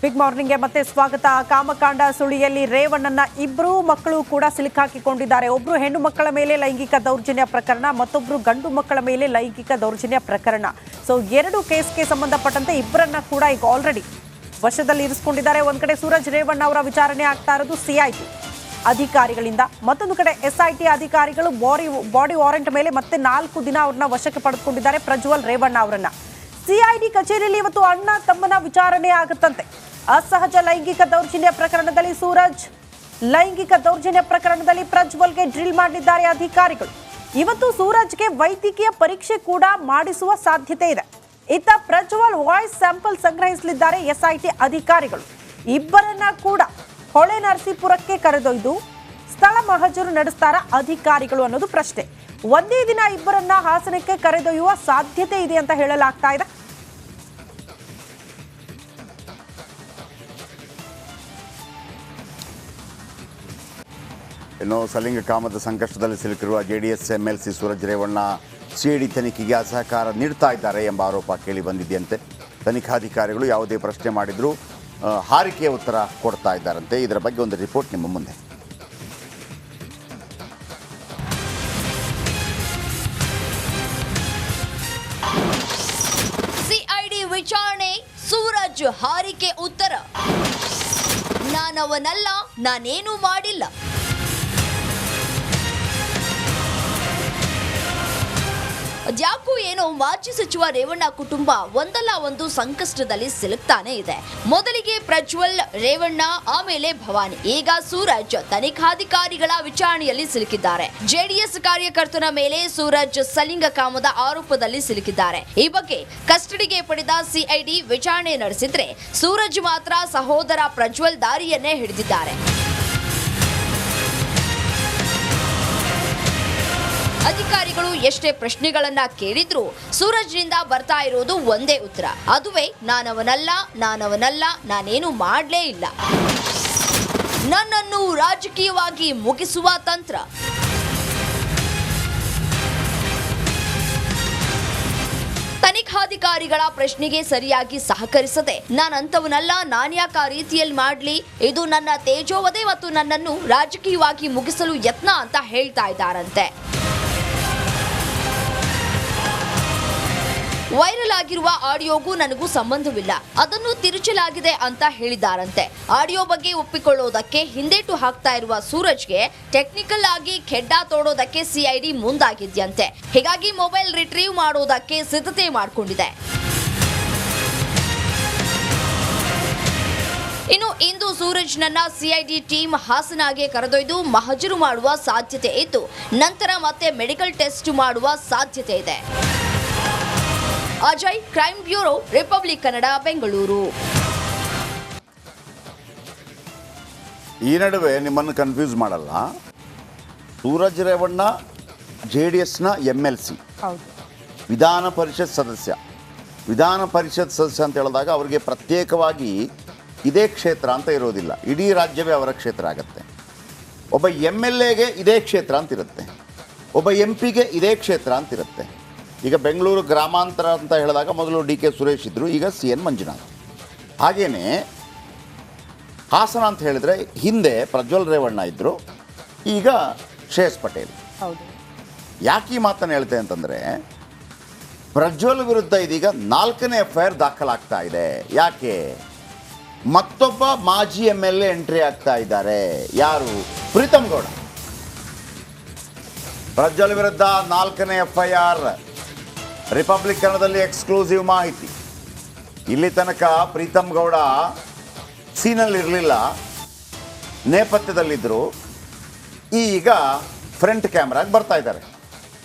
Big ಮಾರ್ನಿಂಗ್ಗೆ ಮತ್ತೆ ಸ್ವಾಗತ. ಕಾಮಕಾಂಡ ಸುಳಿಯಲ್ಲಿ ರೇವಣ್ಣನ ಇಬ್ಬರು ಮಕ್ಕಳು ಕೂಡ ಸಿಲುಕಾಕಿಕೊಂಡಿದ್ದಾರೆ. ಒಬ್ರು ಹೆಣ್ಣು ಮಕ್ಕಳ ಮೇಲೆ ಲೈಂಗಿಕ ದೌರ್ಜನ್ಯ ಪ್ರಕರಣ, ಮತ್ತೊಬ್ರು ಗಂಡು ಮಕ್ಕಳ ಮೇಲೆ ಲೈಂಗಿಕ ದೌರ್ಜನ್ಯ ಪ್ರಕರಣ. ಸೊ ಎರಡು ಕೇಸ್ಗೆ ಸಂಬಂಧಪಟ್ಟಂತೆ ಇಬ್ಬರನ್ನ ಕೂಡ ಈಗ ಆಲ್ರೆಡಿ ವಶದಲ್ಲಿ ಇರಿಸಿಕೊಂಡಿದ್ದಾರೆ. ಒಂದ್ ಕಡೆ ಸೂರಜ್ ರೇವಣ್ಣ ಅವರ ವಿಚಾರಣೆ ಆಗ್ತಾ ಇರೋದು ಸಿಐಟಿ ಅಧಿಕಾರಿಗಳಿಂದ, ಮತ್ತೊಂದು ಕಡೆ ಎಸ್ಐಟಿ ಅಧಿಕಾರಿಗಳು ಬಾಡಿ ವಾರೆಂಟ್ ಮೇಲೆ ಮತ್ತೆ 4 ದಿನ ಅವ್ರನ್ನ ವಶಕ್ಕೆ ಪಡೆದುಕೊಂಡಿದ್ದಾರೆ ಪ್ರಜ್ವಲ್ ರೇವಣ್ಣ ಅವರನ್ನ. ಸಿಐಡಿ ಕಚೇರಿಯಲ್ಲಿ ಇವತ್ತು ಅಣ್ಣ ತಮ್ಮನ ವಿಚಾರಣೆ ಆಗುತ್ತಂತೆ. ಅಸಹಜ ಲೈಂಗಿಕ ದೌರ್ಜನ್ಯ ಪ್ರಕರಣದಲ್ಲಿ ಸೂರಜ್, ಲೈಂಗಿಕ ದೌರ್ಜನ್ಯ ಪ್ರಕರಣದಲ್ಲಿ ಪ್ರಜ್ವಲ್ಗೆ ಡ್ರಿಲ್ ಮಾಡಿದ್ದಾರೆ ಅಧಿಕಾರಿಗಳು. ಇವತ್ತು ಸೂರಜ್ಗೆ ವೈದ್ಯಕೀಯ ಪರೀಕ್ಷೆ ಕೂಡ ಮಾಡಿಸುವ ಸಾಧ್ಯತೆ ಇದೆ. ಇತ್ತ ಪ್ರಜ್ವಲ್ ವಾಯ್ಸ್ ಸ್ಯಾಂಪಲ್ ಸಂಗ್ರಹಿಸಲಿದ್ದಾರೆ ಎಸ್ಐಟಿ ಅಧಿಕಾರಿಗಳು. ಇಬ್ಬರನ್ನ ಕೂಡ ಹೊಳೆ ನರಸೀಪುರಕ್ಕೆ ಕರೆದೊಯ್ದು ಸ್ಥಳ ಮಹಜರು ನಡೆಸ್ತಾರ ಅಧಿಕಾರಿಗಳು ಅನ್ನೋದು ಪ್ರಶ್ನೆ. ಒಂದೇ ದಿನ ಇಬ್ಬರನ್ನ ಹಾಸನಕ್ಕೆ ಕರೆದೊಯ್ಯುವ ಸಾಧ್ಯತೆ ಇದೆ ಅಂತ ಹೇಳಲಾಗ್ತಾ ಇದೆ. ಇನ್ನು ಸಲಿಂಗ ಕಾಮದ ಸಂಕಷ್ಟದಲ್ಲಿ ಸಿಲುಕಿರುವ JDS MLC Suraj Revanna CID ತನಿಖೆಗೆ ಅಸಹಕಾರ ನೀಡ್ತಾ ಇದ್ದಾರೆ ಎಂಬ ಆರೋಪ ಕೇಳಿ ಬಂದಿದೆಯಂತೆ. ತನಿಖಾಧಿಕಾರಿಗಳು ಯಾವುದೇ ಪ್ರಶ್ನೆ ಮಾಡಿದರೂ ಹಾರಿಕೆಯ ಉತ್ತರ ಕೊಡ್ತಾ ಇದ್ದಾರಂತೆ. ಇದರ ಬಗ್ಗೆ ಒಂದು ರಿಪೋರ್ಟ್ ನಿಮ್ಮ ಮುಂದೆ. ಸಿಐಡಿ ವಿಚಾರಣೆ, ಸೂರಜ್ ಹಾರಿಕೆ ಉತ್ತರ. ನಾನವನಲ್ಲ, ನಾನೇನು ಮಾಡಿಲ್ಲ. ಅದ್ಯಾಕೋ ಏನೋ ಮಾಜಿ ಸಚಿವ ರೇವಣ್ಣ ಕುಟುಂಬ ಒಂದಲ್ಲ ಒಂದು ಸಂಕಷ್ಟದಲ್ಲಿ ಸಿಲುಕ್ತಾನೆ ಇದೆ. ಮೊದಲಿಗೆ ಪ್ರಜ್ವಲ್ ರೇವಣ್ಣ, ಆಮೇಲೆ ಭವಾನಿ, ಈಗ ಸೂರಜ್ ತನಿಖಾಧಿಕಾರಿಗಳ ವಿಚಾರಣೆಯಲ್ಲಿ ಸಿಲುಕಿದ್ದಾರೆ. ಜೆಡಿಎಸ್ ಕಾರ್ಯಕರ್ತನ ಮೇಲೆ ಸೂರಜ್ ಸಲಿಂಗ ಕಾಮದ ಆರೋಪದಲ್ಲಿ ಸಿಲುಕಿದ್ದಾರೆ. ಈ ಬಗ್ಗೆ ಕಸ್ಟಡಿಗೆ ಪಡೆದ ಸಿಐಡಿ ವಿಚಾರಣೆ ನಡೆಸಿದ್ರೆ ಸೂರಜ್ ಮಾತ್ರ ಸಹೋದರ ಪ್ರಜ್ವಲ್ ದಾರಿಯನ್ನೇ ಹಿಡಿದಿದ್ದಾರೆ. ಅಧಿಕಾರಿಗಳು ಎಷ್ಟೇ ಪ್ರಶ್ನೆಗಳನ್ನ ಕೇಳಿದ್ರು ಸೂರಜ್ನಿಂದ ಬರ್ತಾ ಇರೋದು ಒಂದೇ ಉತ್ತರ, ಅದುವೇ ನಾನವನಲ್ಲ, ನಾನೇನು ಮಾಡ್ಲೇ ಇಲ್ಲ, ನನ್ನನ್ನು ರಾಜಕೀಯವಾಗಿ ಮುಗಿಸುವ ತಂತ್ರ. ತನಿಖಾಧಿಕಾರಿಗಳ ಪ್ರಶ್ನೆಗೆ ಸರಿಯಾಗಿ ಸಹಕರಿಸದೆ ನಾನಂತವನಲ್ಲ, ನಾನ್ಯಾಕ ಆ ರೀತಿಯಲ್ಲಿ ಮಾಡ್ಲಿ, ಇದು ನನ್ನ ತೇಜೋವಧೆ ಮತ್ತು ನನ್ನನ್ನು ರಾಜಕೀಯವಾಗಿ ಮುಗಿಸಲು ಯತ್ನ ಅಂತ ಹೇಳ್ತಾ ಇದ್ದಾರಂತೆ. ವೈರಲ್ ಆಗಿರುವ ಆಡಿಯೋಗೂ ನನಗೂ ಸಂಬಂಧವಿಲ್ಲ, ಅದನ್ನು ತಿರುಚಲಾಗಿದೆ ಅಂತ ಹೇಳಿದ್ದಾರಂತೆ. ಆಡಿಯೋ ಬಗ್ಗೆ ಒಪ್ಪಿಕೊಳ್ಳೋದಕ್ಕೆ ಹಿಂದೇಟು ಹಾಕ್ತಾ ಇರುವ ಸೂರಜ್ಗೆ ಟೆಕ್ನಿಕಲ್ ಆಗಿ ಖೆಡ್ಡ ತೋಡೋದಕ್ಕೆ ಸಿಐಡಿ ಮುಂದಾಗಿದ್ಯಂತೆ. ಹೀಗಾಗಿ ಮೊಬೈಲ್ ರಿಟ್ರೀವ್ ಮಾಡೋದಕ್ಕೆ ಸಿದ್ಧತೆ ಮಾಡಿಕೊಂಡಿದೆ. ಇನ್ನು ಇಂದು ಸೂರಜ್ನನ್ನ ಸಿಐಡಿ ಟೀಮ್ ಹಾಸನಗೆ ಕರೆದೊಯ್ದು ಮಹಜರು ಮಾಡುವ ಸಾಧ್ಯತೆ ಇದ್ದು, ನಂತರ ಮತ್ತೆ ಮೆಡಿಕಲ್ ಟೆಸ್ಟ್ ಮಾಡುವ ಸಾಧ್ಯತೆ ಇದೆ. Ajay, crime bureau, republic Kannada, Bengaluru. ಈ ನಡುವೆ ನಿಮ್ಮನ್ನು ಕನ್ಫ್ಯೂಸ್ ಮಾಡಲ್ಲ, ಸೂರಜ್ ರೇವಣ್ಣ ಜೆಡಿಎಸ್ನ ಎಂಎಲ್ಸಿ, ವಿಧಾನ ಪರಿಷತ್ ಸದಸ್ಯ. ವಿಧಾನ ಪರಿಷತ್ ಸದಸ್ಯ ಅಂತ ಹೇಳಿದಾಗ ಅವರಿಗೆ ಪ್ರತ್ಯೇಕವಾಗಿ ಇದೇ ಕ್ಷೇತ್ರ ಅಂತ ಇರೋದಿಲ್ಲ, ಇಡೀ ರಾಜ್ಯವೇ ಅವರ ಕ್ಷೇತ್ರ ಆಗುತ್ತೆ. ಒಬ್ಬ MLAಗೆ ಇದೇ ಕ್ಷೇತ್ರ ಅಂತಿರುತ್ತೆ, ಒಬ್ಬ MP ಗೆ ಇದೇ ಕ್ಷೇತ್ರ ಅಂತಿರುತ್ತೆ. ಈಗ ಬೆಂಗಳೂರು ಗ್ರಾಮಾಂತರ ಅಂತ ಹೇಳಿದಾಗ ಮೊದಲು DK ಸುರೇಶ್ ಇದ್ದರು, ಈಗ CN ಮಂಜುನಾಥ್. ಹಾಗೆಯೇ ಹಾಸನ ಅಂತ ಹೇಳಿದರೆ ಹಿಂದೆ ಪ್ರಜ್ವಲ್ ರೇವಣ್ಣ ಇದ್ದರು, ಈಗ ಶ್ರೇಯಸ್ ಪಟೇಲ್. ಯಾಕೆ ಈ ಮಾತನ್ನು ಹೇಳ್ತೆ ಅಂತಂದರೆ, ಪ್ರಜ್ವಲ್ ವಿರುದ್ಧ ಇದೀಗ 4ನೇ FIR ದಾಖಲಾಗ್ತಾ ಇದೆ. ಯಾಕೆ? ಮತ್ತೊಬ್ಬ ಮಾಜಿ MLA ಎಂಟ್ರಿ ಆಗ್ತಾ ಇದ್ದಾರೆ. ಯಾರು? ಪ್ರೀತಮ್ ಗೌಡ. ಪ್ರಜ್ವಲ್ ವಿರುದ್ಧ 4ನೇ FIR. ರಿಪಬ್ಲಿಕ್ ಕನ್ನಡದಲ್ಲಿ ಎಕ್ಸ್ಕ್ಲೂಸಿವ್ ಮಾಹಿತಿ. ಇಲ್ಲಿ ತನಕ ಪ್ರೀತಮ್ ಗೌಡ ಸೀನಲ್ಲಿರಲಿಲ್ಲ, ನೇಪಥ್ಯದಲ್ಲಿದ್ದರು. ಈಗ ಫ್ರಂಟ್ ಕ್ಯಾಮ್ರಾಗೆ ಬರ್ತಾ ಇದ್ದಾರೆ.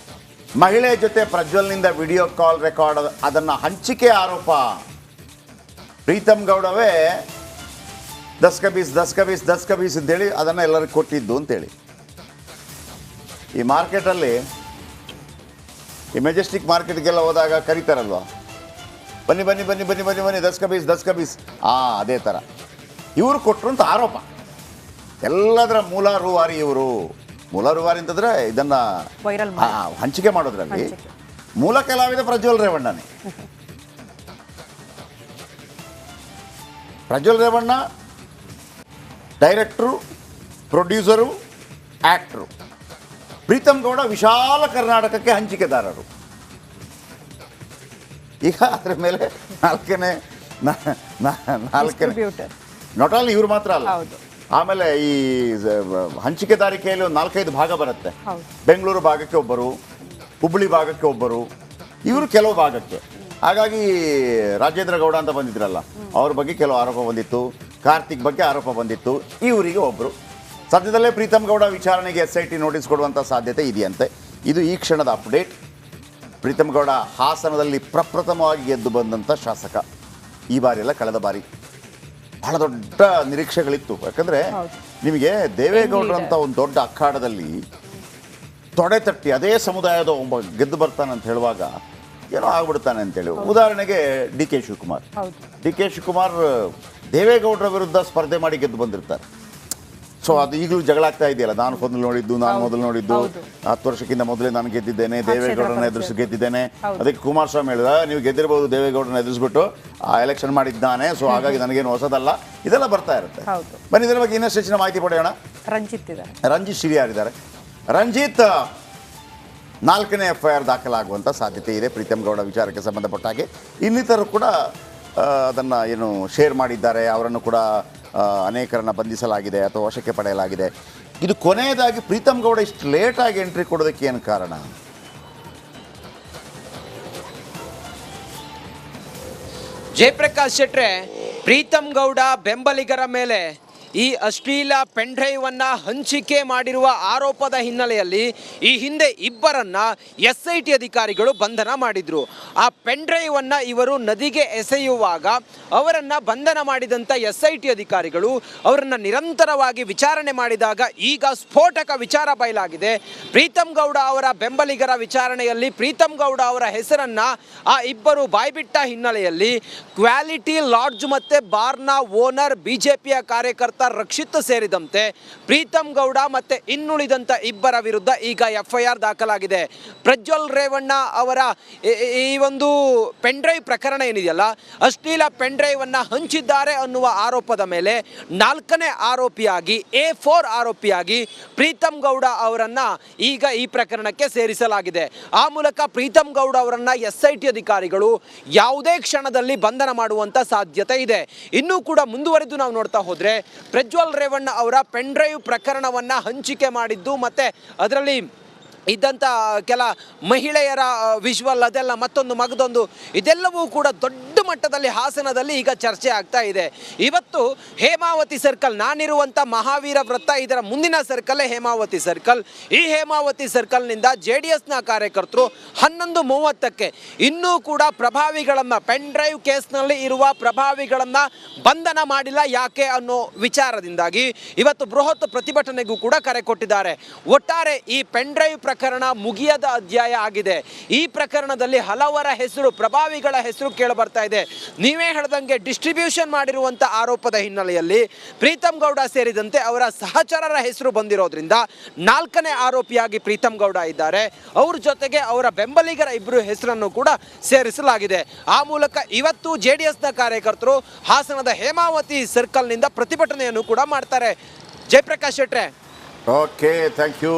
ಮಹಿಳೆ ಜೊತೆ ಪ್ರಜ್ವಲ್ನಿಂದ ವಿಡಿಯೋ ಕಾಲ್ ರೆಕಾರ್ಡ್, ಅದನ್ನು ಹಂಚಿಕೆ ಆರೋಪ ಪ್ರೀತಮ್ ಗೌಡವೇ ದಸ್ಕಬೀಸ್ ಅಂತೇಳಿ ಅದನ್ನು ಎಲ್ಲರಿಗೂ ಕೊಟ್ಟಿದ್ದು ಅಂತೇಳಿ. ಈ ಮಾರ್ಕೆಟಲ್ಲಿ, ಈ ಮೆಜೆಸ್ಟಿಕ್ ಮಾರ್ಕೆಟ್ಗೆಲ್ಲ ಹೋದಾಗ ಕರೀತಾರಲ್ವ, ಬನ್ನಿ ದಸ್ಕಬೀಸ್, ಅದೇ ಥರ ಇವರು ಕೊಟ್ಟರು ಅಂತ ಆರೋಪ. ಎಲ್ಲದರ ಮೂಲ ರೂವಾರಿ ಇವರು. ಮೂಲ ರೂವಾರಿ ಅಂತಂದರೆ ಇದನ್ನು ಹಂಚಿಕೆ ಮಾಡೋದ್ರಲ್ಲಿ ಮೂಲ ಕಲಾವಿದ ಪ್ರಜ್ವಲ್ ರೇವಣ್ಣನೇ. ಪ್ರಜ್ವಲ್ ರೇವಣ್ಣ ಡೈರೆಕ್ಟ್ರು, ಪ್ರೊಡ್ಯೂಸರು, ಆ್ಯಕ್ಟ್ರು. ಪ್ರೀತಮ್ ಗೌಡ ವಿಶಾಲ ಕರ್ನಾಟಕಕ್ಕೆ ಹಂಚಿಕೆದಾರರು. ಈಗ ಅದರ ಮೇಲೆ ನಾಲ್ಕನೇ Distributor. ನಾಟ್ ಆನ್ಲಿ ಇವ್ರು ಮಾತ್ರ ಅಲ್ಲ, ಹೌದು. ಆಮೇಲೆ ಈ ಹಂಚಿಕೆದಾರಿಕೆಯಲ್ಲಿ ಒಂದು 4-5 ಭಾಗ ಬರುತ್ತೆ. ಹೌದು. ಬೆಂಗಳೂರು ಭಾಗಕ್ಕೆ ಒಬ್ಬರು, ಹುಬ್ಬಳ್ಳಿ ಭಾಗಕ್ಕೆ ಒಬ್ಬರು, ಇವರು ಕೆಲವು ಭಾಗಕ್ಕೆ. ಹಾಗಾಗಿ ರಾಜೇಂದ್ರ ಗೌಡ ಅಂತ ಬಂದಿದ್ರಲ್ಲ, ಅವ್ರ ಬಗ್ಗೆ ಕೆಲವು ಆರೋಪ ಬಂದಿತ್ತು, ಕಾರ್ತಿಕ್ ಬಗ್ಗೆ ಆರೋಪ ಬಂದಿತ್ತು, ಇವರಿಗೆ ಒಬ್ಬರು. ಸದ್ಯದಲ್ಲೇ ಪ್ರೀತಮ್ ಗೌಡ ವಿಚಾರಣೆಗೆ SIT ನೋಟಿಸ್ ಕೊಡುವಂಥ ಸಾಧ್ಯತೆ ಇದೆಯಂತೆ. ಇದು ಈ ಕ್ಷಣದ ಅಪ್ಡೇಟ್. ಪ್ರೀತಮ್ ಗೌಡ ಹಾಸನದಲ್ಲಿ ಪ್ರಪ್ರಥಮವಾಗಿ ಗೆದ್ದು ಬಂದಂಥ ಶಾಸಕ. ಈ ಬಾರಿ ಅಲ್ಲ, ಕಳೆದ ಬಾರಿ ಬಹಳ ದೊಡ್ಡ ನಿರೀಕ್ಷೆಗಳಿತ್ತು. ಯಾಕಂದರೆ ನಿಮಗೆ ದೇವೇಗೌಡರಂಥ ಒಂದು ದೊಡ್ಡ ಅಖಾಡದಲ್ಲಿ ತೊಡೆ ತಟ್ಟಿ ಅದೇ ಸಮುದಾಯದ ಒಬ್ಬ ಗೆದ್ದು ಬರ್ತಾನೆ ಅಂತ ಹೇಳುವಾಗ ಏನೋ ಆಗ್ಬಿಡ್ತಾನೆ ಅಂತೇಳಿ. ಉದಾಹರಣೆಗೆ DK ಶಿವಕುಮಾರ್. DK ಶಿವಕುಮಾರ್ ದೇವೇಗೌಡರ ವಿರುದ್ಧ ಸ್ಪರ್ಧೆ ಮಾಡಿ ಗೆದ್ದು ಬಂದಿರ್ತಾರೆ. ಸೊ ಅದು ಈಗಲೂ ಜಗಳ ಆಗ್ತಾ ಇದೆಯಲ್ಲ, ನಾನು ಮೊದಲು ನೋಡಿದ್ದು 10 ವರ್ಷಕ್ಕಿಂತ ಮೊದಲೇ ನಾನು ಗೆದ್ದಿದ್ದೇನೆ, ದೇವೇಗೌಡರನ್ನ ಎದುರಿಸಿ ಗೆದ್ದಿದ್ದೇನೆ. ಅದಕ್ಕೆ ಕುಮಾರಸ್ವಾಮಿ ಹೇಳಿದ, ನೀವು ಗೆದ್ದಿರ್ಬೋದು, ದೇವೇಗೌಡರನ್ನ ಎದುರಿಸ್ಬಿಟ್ಟು ಆ ಎಲೆಕ್ಷನ್ ಮಾಡಿದ್ದಾನೆ, ಸೊ ಹಾಗಾಗಿ ನನಗೇನು ಹೊಸದಲ್ಲ. ಇದೆಲ್ಲ ಬರ್ತಾ ಇರುತ್ತೆ. ಬನ್ನಿ ಇದರ ಬಗ್ಗೆ ಇನ್ನಷ್ಟು ಹೆಚ್ಚಿನ ಮಾಹಿತಿ ಪಡೆಯೋಣ. ರಂಜಿತ್ ಶಿರಿಯಾರಿದ್ದಾರೆ. ರಂಜಿತ್, 4ನೇ FIR ದಾಖಲಾಗುವಂಥ ಸಾಧ್ಯತೆ ಇದೆ ಪ್ರೀತಮ್ ಗೌಡ ವಿಚಾರಕ್ಕೆ ಸಂಬಂಧಪಟ್ಟ ಹಾಗೆ. ಇನ್ನಿತರರು ಕೂಡ ಅದನ್ನು ಏನು ಶೇರ್ ಮಾಡಿದ್ದಾರೆ, ಅವರನ್ನು ಕೂಡ ಅನೇಕರನ್ನು ಬಂಧಿಸಲಾಗಿದೆ ಅಥವಾ ವಶಕ್ಕೆ ಪಡೆಯಲಾಗಿದೆ. ಇದು ಕೊನೆಯದಾಗಿ ಪ್ರೀತಮ್ ಗೌಡ ಇಷ್ಟು ಲೇಟಾಗಿ ಎಂಟ್ರಿ ಕೊಡೋದಕ್ಕೆ ಏನು ಕಾರಣ? ಜಯಪ್ರಕಾಶ್ ಶೆಟ್ರೆ, ಪ್ರೀತಮ್ ಗೌಡ ಬೆಂಬಲಿಗರ ಮೇಲೆ ಈ ಅಶ್ಲೀಲ ಪೆನ್ಡ್ರೈವ್ ಅನ್ನ ಹಂಚಿಕೆ ಮಾಡಿರುವ ಆರೋಪದ ಹಿನ್ನೆಲೆಯಲ್ಲಿ ಈ ಹಿಂದೆ ಇಬ್ಬರನ್ನ SIT ಅಧಿಕಾರಿಗಳು ಬಂಧನ ಮಾಡಿದ್ರು. ಆ ಪೆನ್ಡ್ರೈವ್ ಅನ್ನ ಇವರು ನದಿಗೆ ಎಸೆಯುವಾಗ ಅವರನ್ನ ಬಂಧನ ಮಾಡಿದಂಥ SIT ಅಧಿಕಾರಿಗಳು ಅವರನ್ನ ನಿರಂತರವಾಗಿ ವಿಚಾರಣೆ ಮಾಡಿದಾಗ ಈಗ ಸ್ಫೋಟಕ ವಿಚಾರ ಬಯಲಾಗಿದೆ. ಪ್ರೀತಮ್ ಗೌಡ ಅವರ ಬೆಂಬಲಿಗರ ವಿಚಾರಣೆಯಲ್ಲಿ ಪ್ರೀತಮ್ ಗೌಡ ಅವರ ಹೆಸರನ್ನ ಆ ಇಬ್ಬರು ಬಾಯ್ಬಿಟ್ಟ ಹಿನ್ನೆಲೆಯಲ್ಲಿ ಕ್ವಾಲಿಟಿ ಲಾಡ್ಜ್ ಮತ್ತೆ ಬಾರ್ನ ಓನರ್, ಬಿಜೆಪಿಯ ಕಾರ್ಯಕರ್ತ ರಕ್ಷಿತ್ ಸೇರಿದಂತೆ ಪ್ರೀತಮ್ ಗೌಡ ಮತ್ತೆ ಇನ್ನುಳಿದಂತ ಇಬ್ಬರ ವಿರುದ್ಧ ಈಗ FIR ದಾಖಲಾಗಿದೆ. ಪ್ರಜ್ವಲ್ ರೇವಣ್ಣ ಅವರ ಈ ಒಂದು ಪೆನ್ಡ್ರೈವ್ ಪ್ರಕರಣ ಏನಿದೆಯಲ್ಲ, ಅಶ್ಲೀಲ ಪೆನ್ಡ್ರೈವ್ ಅನ್ನ ಹಂಚಿದ್ದಾರೆ ಅನ್ನುವ ಆರೋಪದ ಮೇಲೆ 4ನೇ ಆರೋಪಿಯಾಗಿ A4 ಆರೋಪಿಯಾಗಿ ಪ್ರೀತಮ್ ಗೌಡ ಅವರನ್ನ ಈಗ ಈ ಪ್ರಕರಣಕ್ಕೆ ಸೇರಿಸಲಾಗಿದೆ. ಆ ಮೂಲಕ ಪ್ರೀತಮ್ ಗೌಡ ಅವರನ್ನ SIT ಅಧಿಕಾರಿಗಳು ಯಾವುದೇ ಕ್ಷಣದಲ್ಲಿ ಬಂಧನ ಮಾಡುವಂತ ಸಾಧ್ಯತೆ ಇದೆ. ಇನ್ನೂ ಕೂಡ ಮುಂದುವರೆದು ನಾವು ನೋಡ್ತಾ ಹೋದ್ರೆ ಪ್ರಜ್ವಲ್ ರೇವಣ್ಣ ಅವರ ಪೆನ್ಡ್ರೈವ್ ಪ್ರಕರಣವನ್ನು ಹಂಚಿಕೆ ಮಾಡಿದ್ದು ಮತ್ತು ಅದರಲ್ಲಿ ಇದ್ದಂಥ ಕೆಲ ಮಹಿಳೆಯರ ವಿಜುವಲ್ ಅದೆಲ್ಲ ಮತ್ತೊಂದು ಮಗದೊಂದು ಇದೆಲ್ಲವೂ ಕೂಡ ದೊಡ್ಡ ಮಟ್ಟದಲ್ಲಿ ಹಾಸನದಲ್ಲಿ ಈಗ ಚರ್ಚೆ ಆಗ್ತಾ ಇದೆ. ಇವತ್ತು ಹೇಮಾವತಿ ಸರ್ಕಲ್, ನಾನಿರುವಂಥ ಮಹಾವೀರ ವೃತ್ತ, ಇದರ ಮುಂದಿನ ಸರ್ಕಲ್ಲೇ ಹೇಮಾವತಿ ಸರ್ಕಲ್. ಈ ಹೇಮಾವತಿ ಸರ್ಕಲ್ನಿಂದ JDSನ ಕಾರ್ಯಕರ್ತರು 11:30ಕ್ಕೆ ಇನ್ನೂ ಕೂಡ ಪ್ರಭಾವಿಗಳನ್ನು, ಪೆನ್ ಡ್ರೈವ್ ಕೇಸ್ನಲ್ಲಿ ಇರುವ ಪ್ರಭಾವಿಗಳನ್ನು ಬಂಧನ ಮಾಡಿಲ್ಲ ಯಾಕೆ ಅನ್ನೋ ವಿಚಾರದಿಂದಾಗಿ ಇವತ್ತು ಬೃಹತ್ ಪ್ರತಿಭಟನೆಗೂ ಕೂಡ ಕರೆ ಕೊಟ್ಟಿದ್ದಾರೆ. ಒಟ್ಟಾರೆ ಈ ಪೆನ್ ಡ್ರೈವ್ ಪ್ರಕರಣ ಮುಗಿಯದ ಅಧ್ಯಾಯ ಆಗಿದೆ. ಈ ಪ್ರಕರಣದಲ್ಲಿ ಹಲವರ ಹೆಸರು, ಪ್ರಭಾವಿಗಳ ಹೆಸರು ಕೇಳಬರ್ತಾ ಇದೆ. ನೀವೇ ಹೇಳ್ದಂಗೆ ಡಿಸ್ಟ್ರಿಬ್ಯೂಷನ್ ಮಾಡಿರುವಂಥ ಆರೋಪದ ಹಿನ್ನೆಲೆಯಲ್ಲಿ ಪ್ರೀತಮ್ ಗೌಡ ಸೇರಿದಂತೆ ಅವರ ಸಹಚರರ ಹೆಸರು ಬಂದಿರೋದ್ರಿಂದ 4ನೇ ಆರೋಪಿಯಾಗಿ ಪ್ರೀತಮ್ ಗೌಡ ಇದ್ದಾರೆ. ಅವ್ರ ಜೊತೆಗೆ ಅವರ ಬೆಂಬಲಿಗರ ಇಬ್ಬರು ಹೆಸರನ್ನು ಕೂಡ ಸೇರಿಸಲಾಗಿದೆ. ಆ ಮೂಲಕ ಇವತ್ತು JDSನ ಕಾರ್ಯಕರ್ತರು ಹಾಸನದ ಹೇಮಾವತಿ ಸರ್ಕಲ್ನಿಂದ ಪ್ರತಿಭಟನೆಯನ್ನು ಕೂಡ ಮಾಡ್ತಾರೆ. ಜಯಪ್ರಕಾಶ್ ಶೆಟ್ರೆ, ಓಕೆ, ಥ್ಯಾಂಕ್ ಯು.